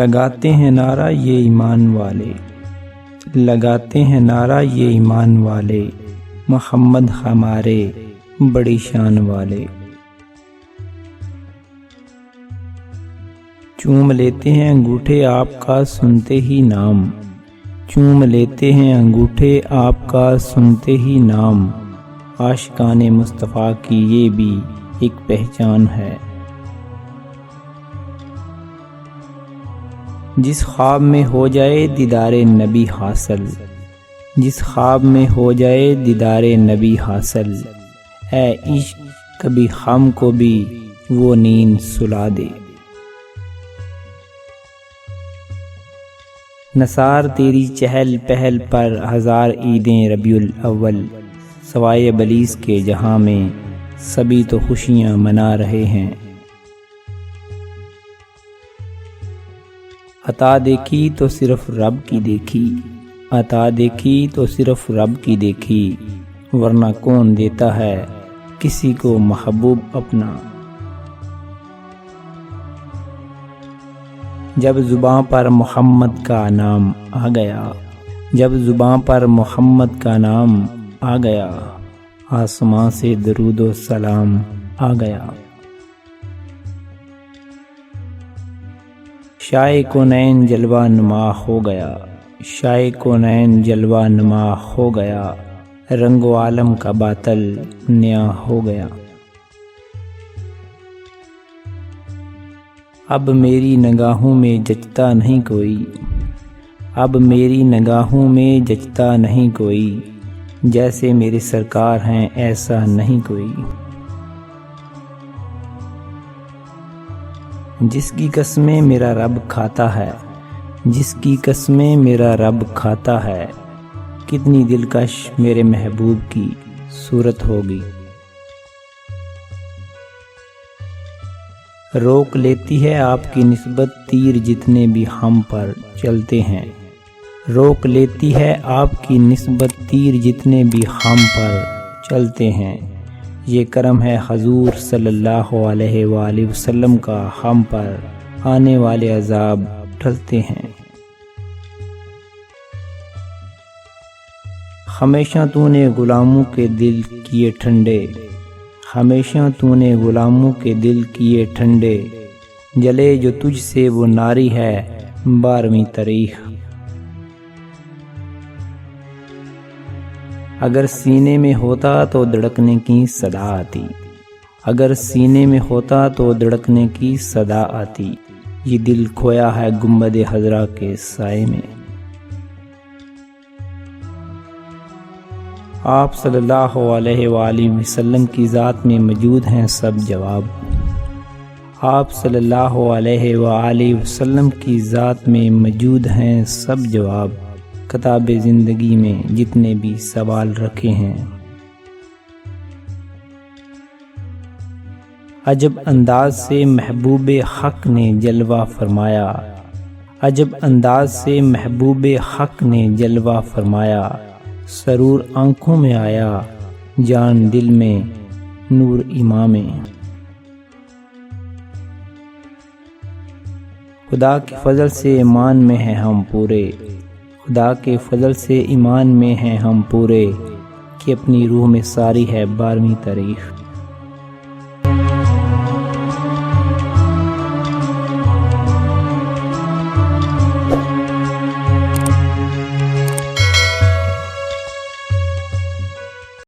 لگاتے ہیں نعرہ یہ ایمان والے، لگاتے ہیں نعرہ یہ ایمان والے، محمد ہمارے بڑی شان والے۔ چوم لیتے ہیں انگوٹھے آپ کا سنتے ہی نام، چوم لیتے ہیں انگوٹھے آپ کا سنتے ہی نام، عاشقان مصطفیٰ کی یہ بھی ایک پہچان ہے۔ جس خواب میں ہو جائے دیدار نبی حاصل، جس خواب میں ہو جائے دیدار نبی حاصل، اے عشق کبھی ہم کو بھی وہ نیند سلا دے۔ نثار تیری چہل پہل پر ہزار عیدیں ربیع الاول، سوائے ابلیس کے جہاں میں سبھی تو خوشیاں منا رہے ہیں۔ عطا دیکھی تو صرف رب کی دیکھی، عطا دیکھی تو صرف رب کی دیکھی، ورنہ کون دیتا ہے کسی کو محبوب اپنا۔ جب زباں پر محمد کا نام آ گیا، جب زباں پر محمد کا نام آ گیا، آسماں سے درود و سلام آ گیا۔ شاہ کونین جلوہ نما ہو گیا، شاہ کونین جلوہ نما ہو گیا، رنگ و عالم کا باطل نیا ہو گیا۔ اب میری نگاہوں میں جچتا نہیں کوئی، اب میری نگاہوں میں جچتا نہیں کوئی، جیسے میرے سرکار ہیں ایسا نہیں کوئی۔ جس کی قسمیں میرا رب کھاتا ہے، جس کی قسمیں میرا رب کھاتا ہے، کتنی دلکش میرے محبوب کی صورت ہوگی۔ روک لیتی ہے آپ کی نسبت تیر جتنے بھی ہم پر چلتے ہیں، روک لیتی ہے آپ کی نسبت تیر جتنے بھی ہم پر چلتے ہیں، یہ کرم ہے حضور صلی اللہ علیہ وآلہ وسلم کا ہم پر آنے والے عذاب ٹلتے ہیں۔ ہمیشہ تو نے غلاموں کے دل کیے ٹھنڈے، ہمیشہ تو نے غلاموں کے دل کیے ٹھنڈے، جلے جو تجھ سے وہ ناری ہے 12ویں تاریخ۔ اگر سینے میں ہوتا تو دھڑکنے کی صدا آتی، اگر سینے میں ہوتا تو دھڑکنے کی صدا آتی، یہ دل کھویا ہے گنبد خضرا کے سائے میں۔ آپ صلی اللہ علیہ وآلہ وسلم کی ذات میں موجود ہیں سب جواب، آپ صلی اللہ علیہ وآلہ وسلم کی ذات میں موجود ہیں سب جواب، کتاب زندگی میں جتنے بھی سوال رکھے ہیں۔ عجب انداز سے محبوب حق نے جلوہ فرمایا، عجب انداز سے محبوب حق نے جلوہ فرمایا، سرور آنکھوں میں آیا جان دل میں نور امام۔ خدا کے فضل سے ایمان میں ہیں ہم پورے، خدا کے فضل سے ایمان میں ہیں ہم پورے، کہ اپنی روح میں ساری ہے 12ویں تاریخ۔